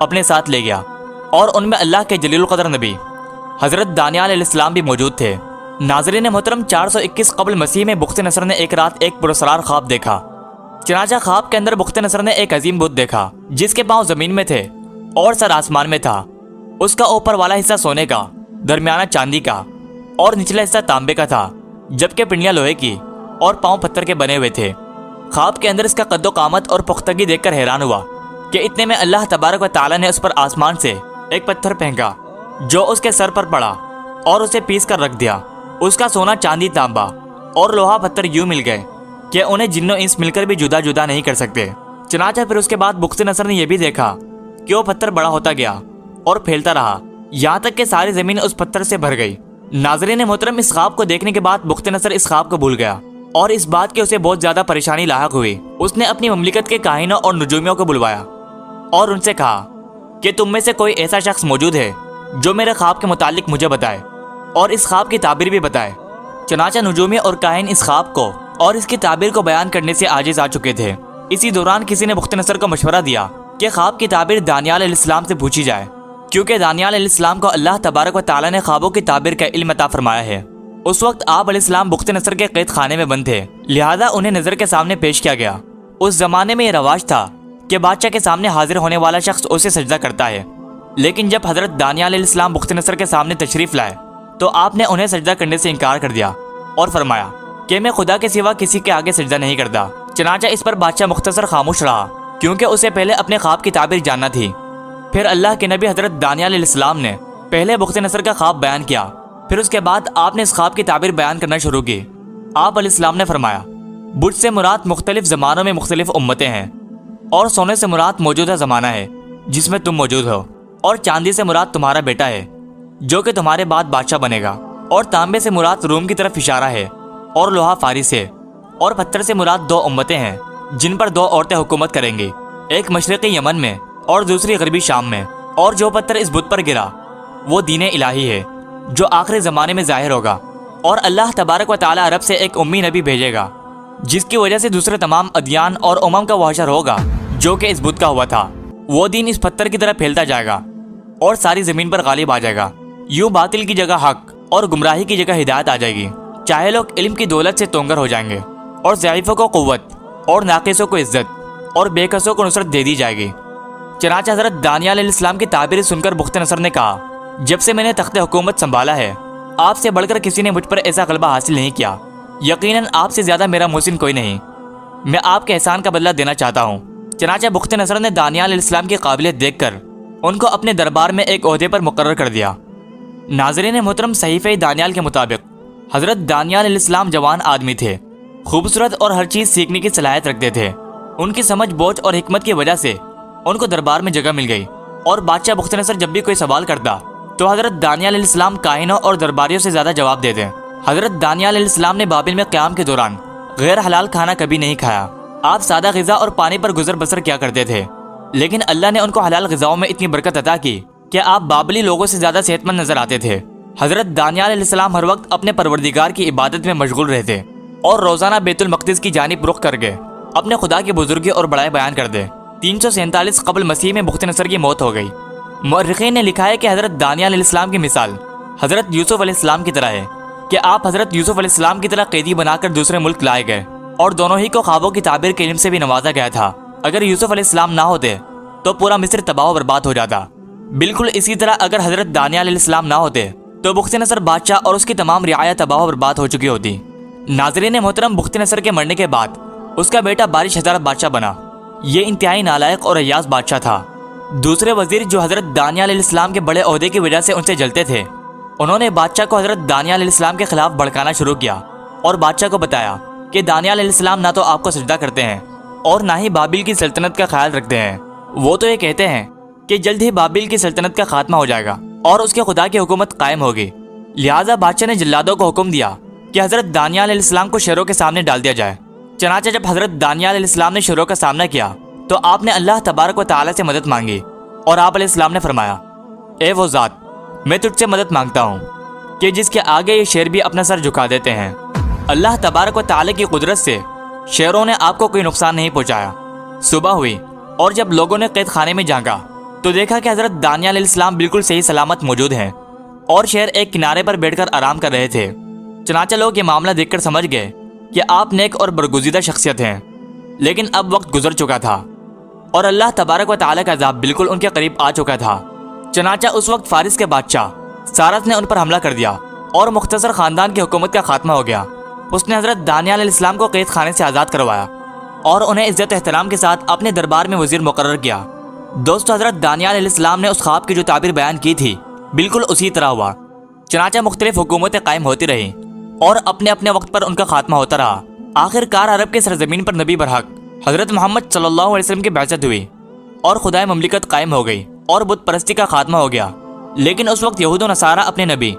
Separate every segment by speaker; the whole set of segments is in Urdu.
Speaker 1: اپنے ساتھ لے گیا اور ان میں اللہ کے جلیل القدر نبی حضرت دانیال علیہ السلام بھی موجود تھے۔ ناظرین محترم، 421 قبل مسیح میں بخت نصر نے ایک رات ایک پراسرار خواب دیکھا۔ چنانچہ خواب کے اندر بخت نصر نے ایک عظیم بت دیکھا جس کے پاؤں زمین میں تھے اور سر آسمان میں تھا۔ اس کا اوپر والا حصہ سونے کا، درمیانہ چاندی کا اور نچلا حصہ تانبے کا تھا، جبکہ پنڈیاں لوہے کی اور پاؤں پتھر کے بنے ہوئے تھے۔ خواب کے اندر اس کا قد و قامت اور پختگی دیکھ کر حیران ہوا کہ اتنے میں اللہ تبارک و تعالیٰ نے اس پر آسمان سے ایک پتھر پھینکا جو اس کے سر پر پڑا اور اسے پیس کر رکھ دیا۔ اس کا سونا، چاندی، تانبا اور لوہا پتھر یوں مل گئے کہ انہیں جن و انس مل کر بھی جدا جدا نہیں کر سکتے۔ چنانچہ پھر اس کے بعد بخت نصر نے یہ بھی دیکھا کہ وہ پتھر بڑا ہوتا گیا اور پھیلتا رہا یہاں تک کہ ساری زمین اس پتھر سے بھر گئی۔ ناظرین محترم، اس خواب کو دیکھنے کے بعد بخت نصر اس خواب کو بھول گیا اور اس بات کی اسے بہت زیادہ پریشانی لاحق ہوئی۔ اس نے اپنی مملکت کے کاہنوں اور نجومیوں کو بلوایا اور ان سے کہا کہ تم میں سے کوئی ایسا شخص موجود ہے جو میرے خواب کے متعلق مجھے بتائے اور اس خواب کی تعبیر بھی بتائے۔ چنانچہ نجومی اور کاہن اس خواب کو اور اس کی تعبیر کو بیان کرنے سے عاجز آ چکے تھے۔ اسی دوران کسی نے بخت نصر کو مشورہ دیا کہ خواب کی تعبیر دانیال علیہ السلام سے پوچھی جائے، کیونکہ دانیال علیہ السلام کو اللہ تبارک و تعالیٰ نے خوابوں کی تعبیر کا علم عطا فرمایا ہے۔ اس وقت آپ علیہ السلام بخت نصر کے قید خانے میں بند تھے، لہذا انہیں نظر کے سامنے پیش کیا گیا۔ اس زمانے میں یہ رواج تھا کہ بادشاہ کے سامنے حاضر ہونے والا شخص اسے سجدہ کرتا ہے، لیکن جب حضرت دانیال علیہ السلام بخت نصر کے سامنے تشریف لائے تو آپ نے انہیں سجدہ کرنے سے انکار کر دیا اور فرمایا کہ میں خدا کے سوا کسی کے آگے سجدہ نہیں کرتا۔ چنانچہ اس پر بادشاہ مختصر خاموش رہا، کیونکہ اسے پہلے اپنے خواب کی تعبیر جاننا تھی۔ پھر اللہ کے نبی حضرت دانیال علیہ السلام نے پہلے بخت نصر کا خواب بیان کیا، پھر اس کے بعد آپ نے اس خواب کی تعبیر بیان کرنا شروع کی۔ آپ علیہ السلام نے فرمایا، بت سے مراد مختلف زمانوں میں مختلف امتیں ہیں، اور سونے سے مراد موجودہ زمانہ ہے جس میں تم موجود ہو، اور چاندی سے مراد تمہارا بیٹا ہے جو کہ تمہارے بعد بادشاہ بنے گا، اور تانبے سے مراد روم کی طرف اشارہ ہے، اور لوہا فارس ہے، اور پتھر سے مراد 2 امتیں ہیں جن پر 2 عورتیں حکومت کریں گی، ایک مشرقی یمن میں اور دوسری غربی شام میں، اور جو پتھر اس بت پر گرا وہ دین الہی ہے جو آخری زمانے میں ظاہر ہوگا، اور اللہ تبارک و تعالیٰ عرب سے ایک امی نبی بھیجے گا جس کی وجہ سے دوسرے تمام ادیان اور امم کا وہ حشر ہوگا جو کہ اس بت کا ہوا تھا۔ وہ دین اس پتھر کی طرح پھیلتا جائے گا اور ساری زمین پر غالب آ جائے گا۔ یوں باطل کی جگہ حق اور گمراہی کی جگہ ہدایت آ جائے گی۔ چاہے لوگ علم کی دولت سے تونگر ہو جائیں گے، اور ضعیفوں کو قوت اور ناقصوں کو عزت اور بے کسوں کو نصرت دے دی جائے گی۔ چنانچہ حضرت دانیال علیہ السلام کی تعبیر سن کر بخت نصر نے کہا، جب سے میں نے تخت حکومت سنبھالا ہے آپ سے بڑھ کر کسی نے مجھ پر ایسا غلبہ حاصل نہیں کیا، یقیناً آپ سے زیادہ میرا محسن کوئی نہیں، میں آپ کے احسان کا بدلہ دینا چاہتا ہوں۔ چنانچہ بخت نصر نے دانیال علیہ السلام کی قابلیت دیکھ کر ان کو اپنے دربار میں ایک عہدے پر مقرر کر دیا۔ ناظرین محترم، صحیفہ دانیال کے مطابق حضرت دانیال علیہ السلام جوان آدمی تھے، خوبصورت اور ہر چیز سیکھنے کی صلاحیت رکھتے تھے۔ ان کی سمجھ بوجھ اور حکمت کی وجہ سے ان کو دربار میں جگہ مل گئی، اور بادشاہ بخت نصر جب بھی کوئی سوال کرتا تو حضرت دانیال علیہ السلام کاہنوں اور درباریوں سے زیادہ جواب دیتے۔ حضرت دانیال علیہ السلام نے بابل میں قیام کے دوران غیر حلال کھانا کبھی نہیں کھایا۔ آپ سادہ غذا اور پانی پر گزر بسر کیا کرتے تھے، لیکن اللہ نے ان کو حلال غذاؤں میں اتنی برکت عطا کی کہ آپ بابلی لوگوں سے زیادہ صحت مند نظر آتے تھے۔ حضرت دانیال علیہ السلام ہر وقت اپنے پروردگار کی عبادت میں مشغول رہتے اور روزانہ بیت المقدس کی جانب رخ کر کے اپنے خدا کی بزرگی اور بڑائی بیان کرتے۔ 347 قبل مسیح میں بخت نصر کی موت ہو گئی۔ مورخین نے لکھا ہے کہ حضرت دانیال علیہ السلام کی مثال حضرت یوسف علیہ السلام کی طرح ہے کہ آپ حضرت یوسف علیہ السلام کی طرح قیدی بنا کر دوسرے ملک لائے گئے، اور دونوں ہی کو خوابوں کی تعبیر کے علم سے بھی نوازا گیا تھا۔ اگر یوسف علیہ السلام نہ ہوتے تو پورا مصر تباہ و برباد ہو جاتا۔ بالکل اسی طرح اگر حضرت دانیال علیہ السلام نہ ہوتے تو بخت نصر بادشاہ اور اس کی تمام رعایا تباہ و برباد ہو چکی ہوتی۔ ناظرین محترم، بخت نصر کے مرنے کے بعد اس کا بیٹا بارش ہزارہ بادشاہ بنا۔ یہ انتہائی نالائق اور عیاض بادشاہ تھا۔ دوسرے وزیر جو حضرت دانیال علیہ السلام کے بڑے عہدے کی وجہ سے ان سے جلتے تھے، انہوں نے بادشاہ کو حضرت دانیال علیہ السلام کے خلاف بھڑکانا شروع کیا اور بادشاہ کو بتایا کہ دانیال علیہ السلام نہ تو آپ کو سجدہ کرتے ہیں اور نہ ہی بابل کی سلطنت کا خیال رکھتے ہیں۔ وہ تو یہ کہتے ہیں کہ جلد ہی بابل کی سلطنت کا خاتمہ ہو جائے گا اور اس کے خدا کی حکومت قائم ہوگی۔ لہٰذا بادشاہ نے جلادوں کو حکم دیا کہ حضرت دانیال علیہ السلام کو شیروں کے سامنے ڈال دیا جائے۔ چنانچہ جب حضرت دانیال علیہ السلام نے شیروں کا سامنا کیا تو آپ نے اللہ تبارک و تعالیٰ سے مدد مانگی، اور آپ علیہ السلام نے فرمایا، اے وہ ذات، میں تجھ سے مدد مانگتا ہوں کہ جس کے آگے یہ شیر بھی اپنا سر جھکا دیتے ہیں۔ اللہ تبارک و تعالیٰ کی قدرت سے شیروں نے آپ کو کوئی نقصان نہیں پہنچایا۔ صبح ہوئی اور جب لوگوں نے قید خانے میں جھانکا تو دیکھا کہ حضرت دانیال علیہ السلام بالکل صحیح سلامت موجود ہیں اور شیر ایک کنارے پر بیٹھ کر آرام کر رہے تھے۔ چنانچہ لوگ یہ معاملہ دیکھ کر سمجھ گئے کہ آپ نیک اور برگزیدہ شخصیت ہیں، لیکن اب وقت گزر چکا تھا اور اللہ تبارک و تعالیٰ کا عذاب بالکل ان کے قریب آ چکا تھا۔ چنانچہ اس وقت فارس کے بادشاہ سارس نے ان پر حملہ کر دیا اور مختصر خاندان کی حکومت کا خاتمہ ہو گیا۔ اس نے حضرت دانیال علیہ السلام کو قید خانے سے آزاد کروایا اور انہیں عزت و احترام کے ساتھ اپنے دربار میں وزیر مقرر کیا۔ دوستو، حضرت دانیال علیہ السلام نے اس خواب کی جو تعبیر بیان کی تھی بالکل اسی طرح ہوا۔ چنانچہ مختلف حکومتیں قائم ہوتی رہیں اور اپنے اپنے وقت پر ان کا خاتمہ ہوتا رہا۔ آخر کار عرب کے سرزمین پر نبی برحق حضرت محمد صلی اللہ علیہ وسلم کی بعثت ہوئی اور خدائے مملکت قائم ہو گئی اور بت پرستی کا خاتمہ ہو گیا۔ لیکن اس وقت یہود و نصارہ اپنے نبی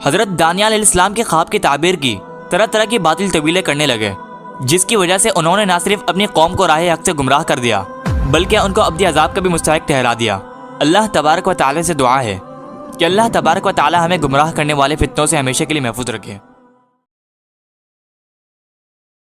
Speaker 1: حضرت دانیال علیہ السلام کے خواب کی تعبیر کی طرح طرح کی باطل طویلیں کرنے لگے، جس کی وجہ سے انہوں نے نہ صرف اپنی قوم کو راہ حق سے گمراہ کر دیا بلکہ ان کو ابدی عذاب کا بھی مستحق ٹھہرا دیا۔ اللہ تبارک و تعالی سے دعا ہے کہ اللہ تبارک و تعالی ہمیں گمراہ کرنے والے فتنوں سے ہمیشہ کے لیے محفوظ رکھے۔